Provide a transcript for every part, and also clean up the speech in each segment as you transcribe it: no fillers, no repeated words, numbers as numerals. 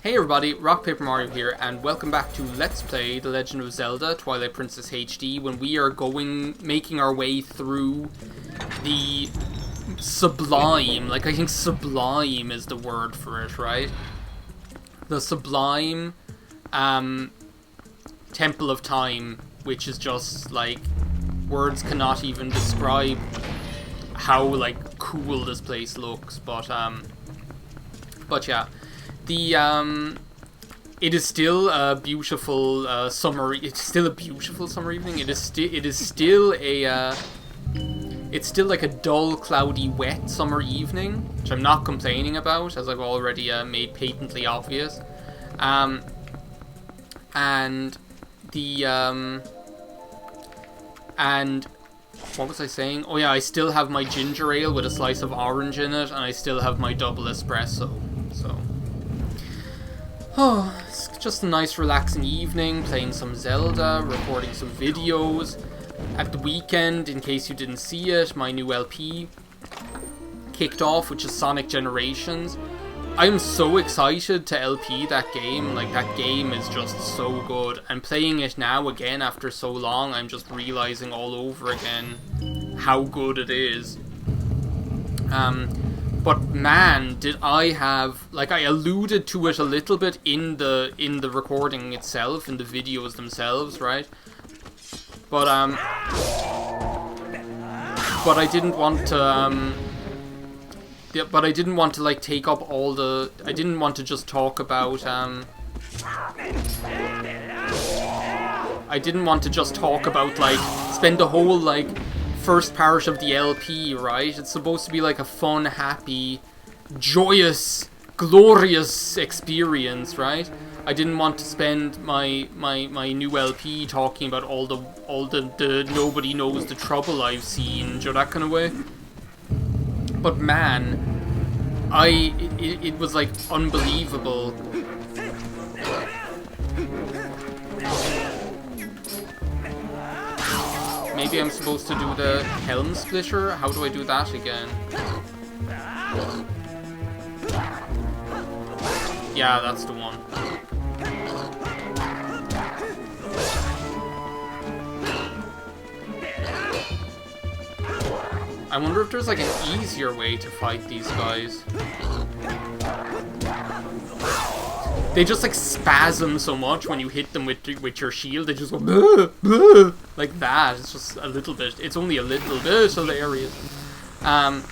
Hey everybody, RockPaperMario here, and welcome back to Let's Play The Legend of Zelda Twilight Princess HD, when we are making our way through the sublime, I think sublime is the word for it, right? The sublime, Temple of Time, which is just, words cannot even describe how, cool this place looks, but yeah. It is still a beautiful summer. It's still a beautiful summer evening. It's still like a dull, cloudy, wet summer evening, which I'm not complaining about, as I've already made patently obvious. And what was I saying? Oh yeah, I still have my ginger ale with a slice of orange in it, and I still have my double espresso. So. Oh, it's just a nice relaxing evening, playing some Zelda, recording some videos. At the weekend, in case you didn't see it, my new LP kicked off, which is Sonic Generations. I'm so excited to LP that game, that game is just so good. And playing it now again after so long, I'm just realizing all over again how good it is. But man, did I have, I alluded to it a little bit in the recording itself, in the videos themselves, right? But I didn't want to, but I didn't want to, take up all the, I didn't want to just talk about, I didn't want to just talk about, spend the whole, first part of the LP, right? It's supposed to be a fun, happy, joyous, glorious experience, right? I didn't want to spend my new LP talking about all the nobody knows the trouble I've seen, that kind of way. But man, it was unbelievable. Maybe I'm supposed to do the helm splitter? How do I do that again? Yeah, that's the one. I wonder if there's an easier way to fight these guys. They just spasm so much when you hit them with your shield. They just go bleh, bleh, like that. It's just a little bit. It's only a little bit hilarious. But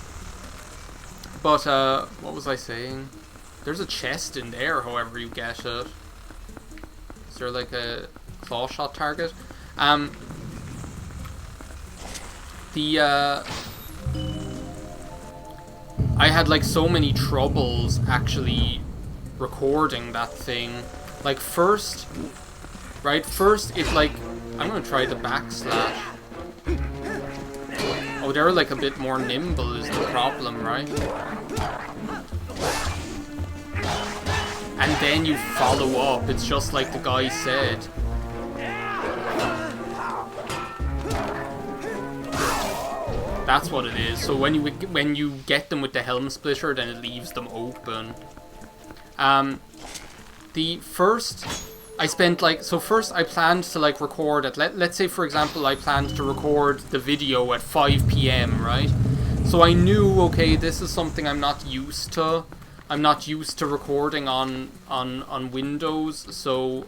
what was I saying? There's a chest in there. However you get it. Is there a claw shot target? I had so many troubles actually recording that thing. First it I'm gonna try the backslash. Oh, they're a bit more nimble is the problem, right? And then you follow up. It's just like the guy said. That's what it is. So when you get them with the helm splitter, then it leaves them open. The first I spent first I planned to record at let's say for example I planned to record the video at 5 PM, right? So I knew, okay, this is something I'm not used to. I'm not used to recording on Windows, so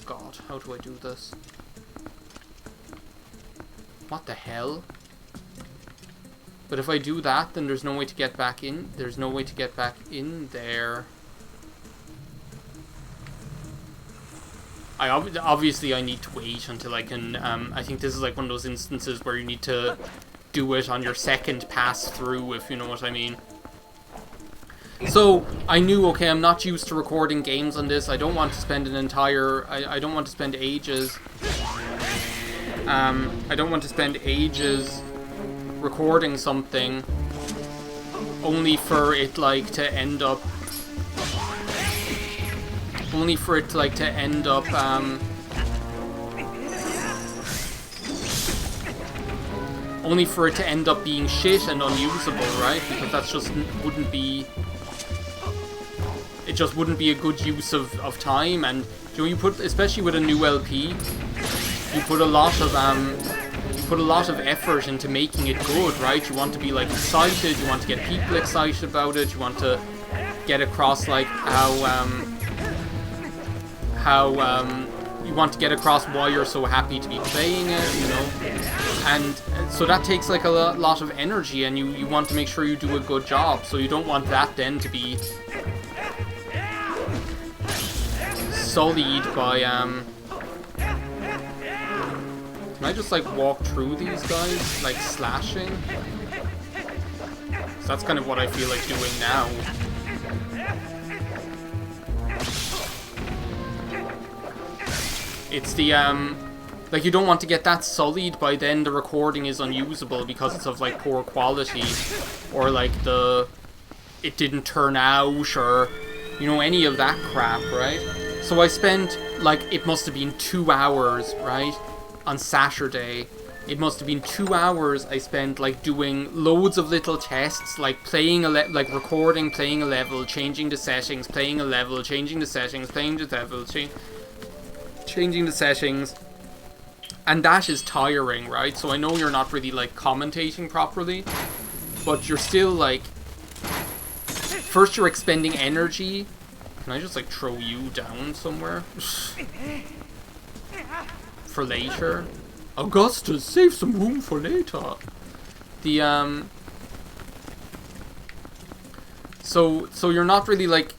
God, how do I do this? What the hell? But if I do that, then there's no way to get back in. There's no way to get back in there. Obviously I need to wait until I can, I think this is one of those instances where you need to do it on your second pass through, if you know what I mean. So, I knew, okay, I'm not used to recording games on this. I don't want to spend an entire, I don't want to spend ages, I don't want to spend ages recording something only for it to end up being shit and unusable, right? Because that's just wouldn't be just wouldn't be a good use of time. And you know, you put, especially with a new LP, you put a lot of effort into making it good, right? You want to be like excited, you want to get people excited about it, you want to get across like you want to get across why you're so happy to be playing it, you know, and so that takes like a lot of energy, and you want to make sure you do a good job, so you don't want that then to be sullied by Can I just like walk through these guys, like slashing? So that's kind of what I feel like doing now. It's the, like, you don't want to get that sullied by then the recording is unusable because it's of, like, poor quality. Or, like, it didn't turn out, or, you know, any of that crap, right? So I spent, like, it must have been 2 hours, right? On Saturday. It must have been 2 hours I spent, like, doing loads of little tests, like, playing like, recording, playing a level, changing the settings, playing a level, changing the settings, playing the level, changing the settings, and that is tiring, right? So I know you're not really like commentating properly, but you're still like, first you're expending energy. Can I just like throw you down somewhere for later? Augustus, save some room for later. The so you're not really like,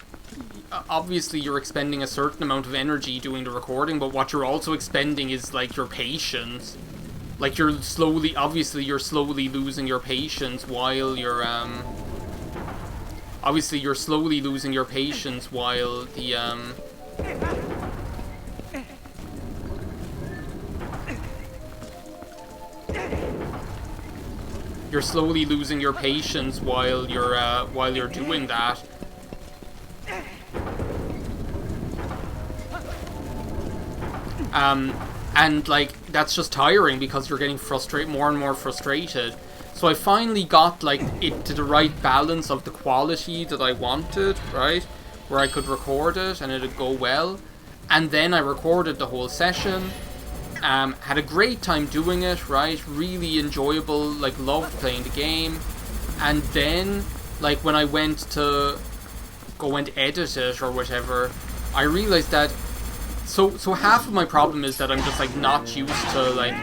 obviously you're expending a certain amount of energy doing the recording, but what you're also expending is like your patience. Like you're slowly losing your patience while you're obviously you're slowly losing your patience while the you're slowly losing your patience while you're doing that. And like, that's just tiring because you're getting more and more frustrated. So I finally got like it to the right balance of the quality that I wanted, right? Where I could record it and it'd go well. And then I recorded the whole session. Had a great time doing it, right? Really enjoyable, like loved playing the game. And then, like when I went to go and edit it or whatever, I realized that so half of my problem is that I'm just like not used to like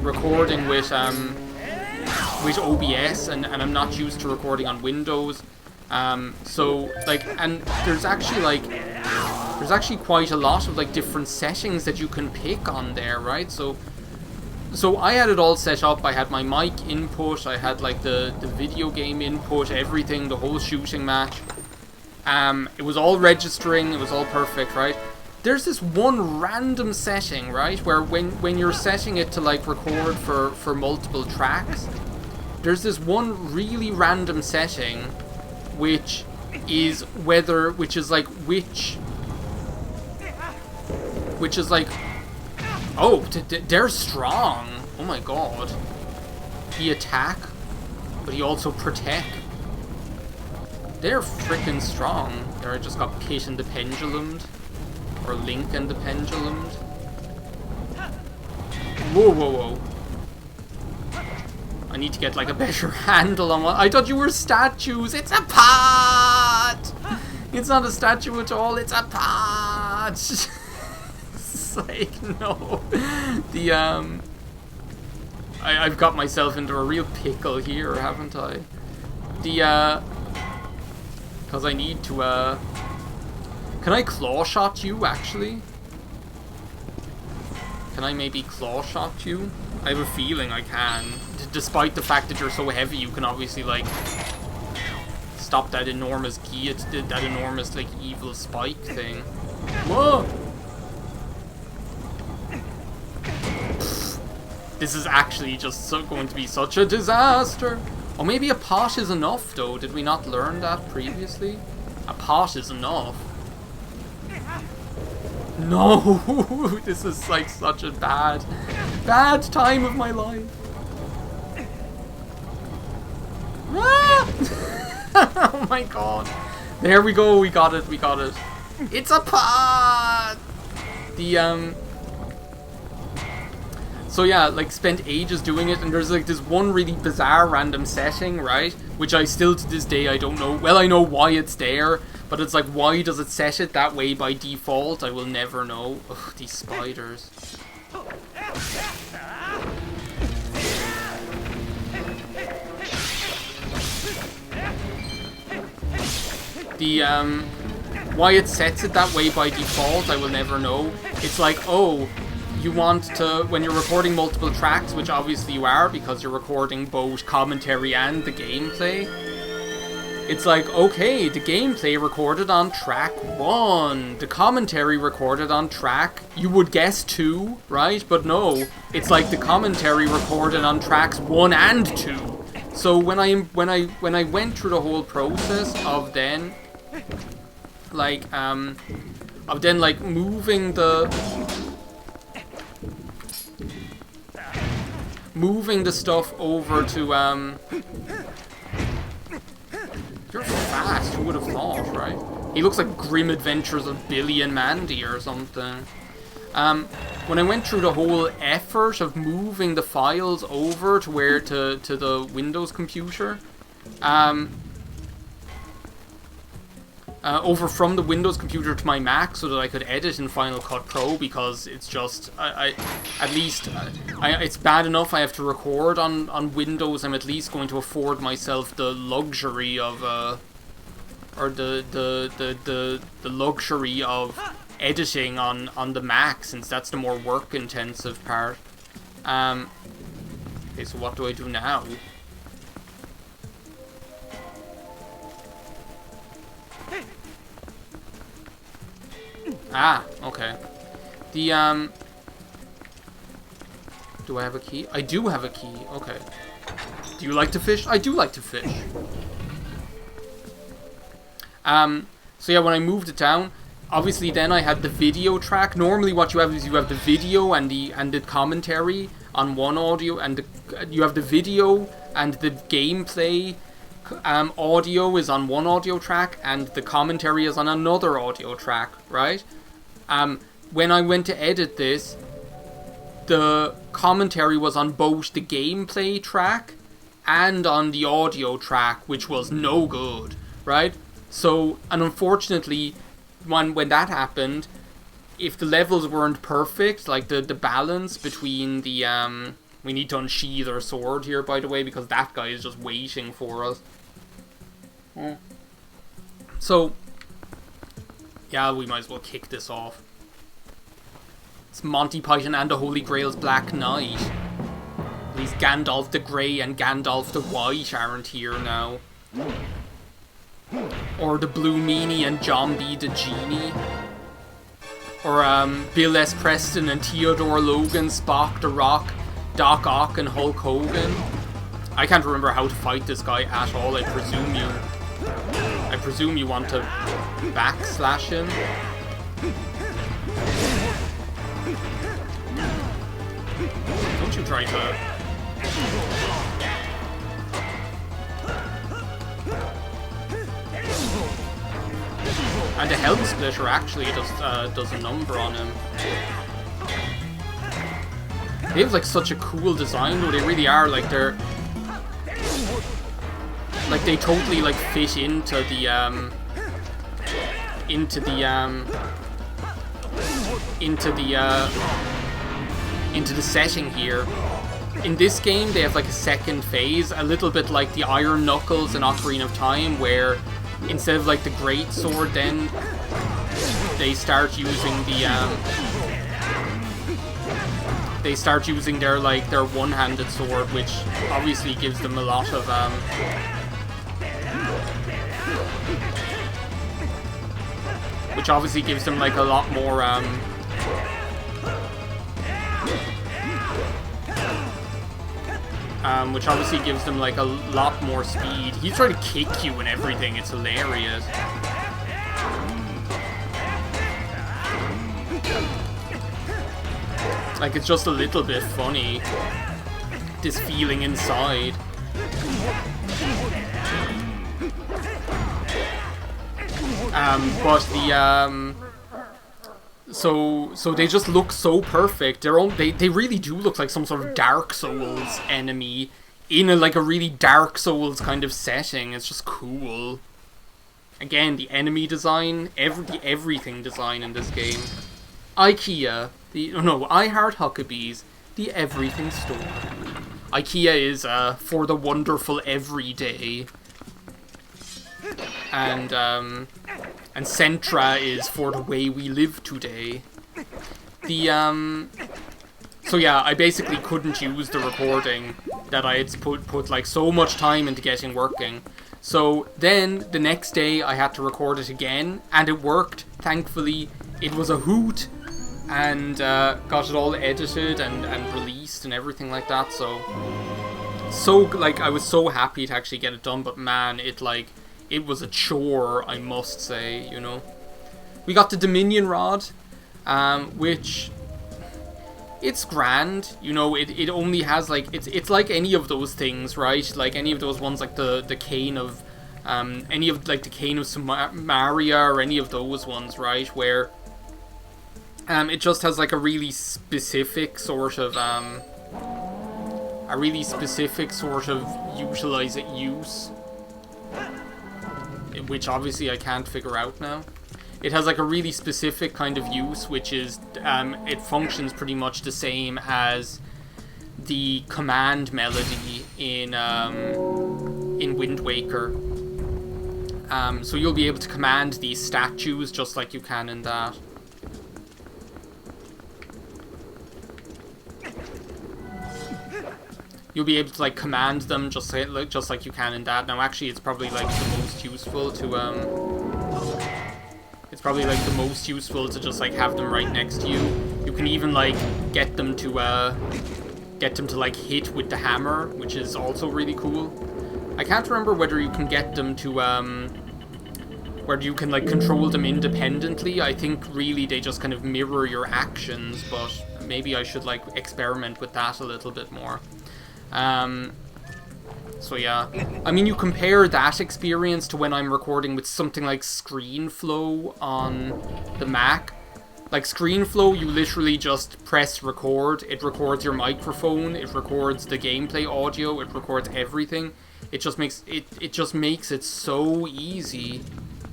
recording with OBS, and I'm not used to recording on Windows. So like, and there's actually quite a lot of like different settings that you can pick on there, right? So I had it all set up. I had my mic input, I had like the video game input, everything, the whole shooting match. It was all registering, it was all perfect, right? There's this one random setting, right, where when you're setting it to like record for multiple tracks, there's this one really random setting which is like, oh, they're strong. Oh my god. He attack, but he also protect. They're freaking strong. There, I just got Pit and the Pendulumed. Or Link and the Pendulumed. Whoa, whoa, whoa. I need to get like a better handle on what... I thought you were statues. It's a pot! It's not a statue at all. It's a pot! It's like, no. The, I've got myself into a real pickle here, haven't I? The, because I need to, can I claw shot you, actually? Can I maybe claw shot you? I have a feeling I can. Despite the fact that you're so heavy, you can obviously, like, stop that enormous that enormous, like, evil spike thing. Whoa! This is actually just going to be such a disaster. Or maybe a pot is enough, though. Did we not learn that previously? A pot is enough. No! This is like such a bad time of my life. Ah! Oh my god. There we go, we got it, we got it. It's a pod! So yeah, like, spent ages doing it, and there's like this one really bizarre random setting, right? Which I still, to this day, I don't know. Well, I know why it's there, but it's like, why does it set it that way by default? I will never know. Ugh, these spiders. Why it sets it that way by default, I will never know. It's like, oh, you want to, when you're recording multiple tracks, which obviously you are because you're recording both commentary and the gameplay, it's like, okay, the gameplay recorded on track 1, the commentary recorded on track, you would guess 2, right? But no, it's like the commentary recorded on tracks 1 and 2. So when I went through the whole process of then, like, moving the stuff over to, you're fast, who would have thought, right? He looks like Grim Adventures of Billy and Mandy or something. When I went through the whole effort of moving the files over to the Windows computer, over from the Windows computer to my Mac so that I could edit in Final Cut Pro, because it's just, it's bad enough I have to record on Windows. I'm at least going to afford myself the luxury of, or the luxury of editing on the Mac, since that's the more work intensive part. Okay, so what do I do now? Ah, okay. Do I have a key? I do have a key, okay. Do you like to fish? I do like to fish. So yeah, when I moved it down, obviously then I had the video track. Normally what you have is you have the video and the commentary on one audio, and you have the video and the gameplay audio is on one audio track, and the commentary is on another audio track, right? When I went to edit this, the commentary was on both the gameplay track and on the audio track, which was no good, right? So, and unfortunately, when that happened, if the levels weren't perfect, like the balance between the, we need to unsheathe our sword here, by the way, because that guy is just waiting for us. So, yeah, we might as well kick this off. It's Monty Python and the Holy Grail's Black Knight. At least Gandalf the Grey and Gandalf the White aren't here now. Or the Blue Meanie and John B. the Genie. Or Bill S. Preston and Theodore Logan, Spock the Rock, Doc Ock and Hulk Hogan. I can't remember how to fight this guy at all. I presume you want to backslash him. Don't you try to... And the Helm Splitter actually does a number on him. They have like such a cool design though, they really are, like they're... Like they totally like fit into the setting here. In this game they have like a second phase, a little bit like the Iron Knuckles in Ocarina of Time, where instead of like the great sword, then they start using their one-handed sword, which obviously gives them a lot of like a lot more which obviously gives them like a lot more speed. He's trying to kick you and everything, it's hilarious. Like, it's just a little bit funny, this feeling inside. But the so they just look so perfect. They really do look like some sort of Dark Souls enemy in a really Dark Souls kind of setting. It's just cool. Again, the enemy design, everything design in this game. IKEA, I Heart Huckabees, the everything store. IKEA is for the wonderful everyday. And Centra is for the way we live today. So yeah, I basically couldn't use the recording that I had put like so much time into getting working. So then the next day I had to record it again, and it worked, thankfully. It was a hoot, and got it all edited and released and everything like that. So I was so happy to actually get it done, but man, it was a chore, I must say, you know. We got the Dominion Rod, which, it's grand, you know. It only has it's like any of those things, right? Like any of those ones, like the cane of any of the cane of Samaria, or any of those ones, right? Where it just has like a really specific sort of use, which obviously I can't figure out now. It has like a really specific kind of use, which is it functions pretty much the same as the command melody in Wind Waker. So you'll be able to command these statues just like you can in that. You'll be able to like command them just like you can in that. Now actually it's probably like the most useful to just like have them right next to you. You can even like get them to like hit with the hammer, which is also really cool. I can't remember whether you can get them to whether you can like control them independently. I think really they just kind of mirror your actions, but maybe I should like experiment with that a little bit more. So yeah, I mean, you compare that experience to when I'm recording with something like ScreenFlow on the Mac. Like ScreenFlow, you literally just press record, it records your microphone, it records the gameplay audio, it records everything. It just makes it so easy.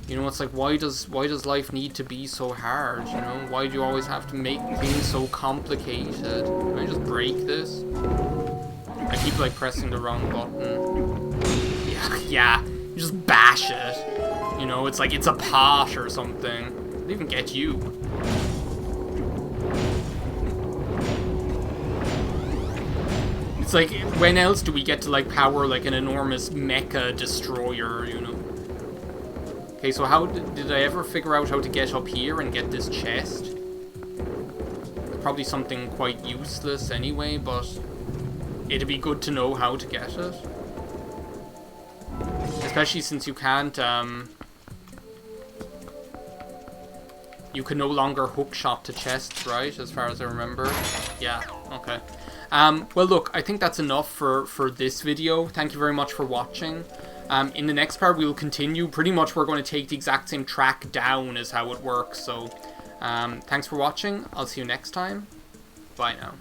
You know, it's like, why does life need to be so hard, you know? Why do you always have to make things so complicated? Can I just break this? I keep like pressing the wrong button. Yeah, you just bash it. You know, it's like it's a pot or something. It'll even get you. It's like, when else do we get to like power like an enormous mecha destroyer, you know? Okay, so how did I ever figure out how to get up here and get this chest? Probably something quite useless anyway, but it'd be good to know how to get it. Especially since you can't, you can no longer hookshot to chests, right? As far as I remember. Yeah, okay. Well, look, I think that's enough for this video. Thank you very much for watching. In the next part, we will continue. Pretty much we're going to take the exact same track down as how it works. So, thanks for watching. I'll see you next time. Bye now.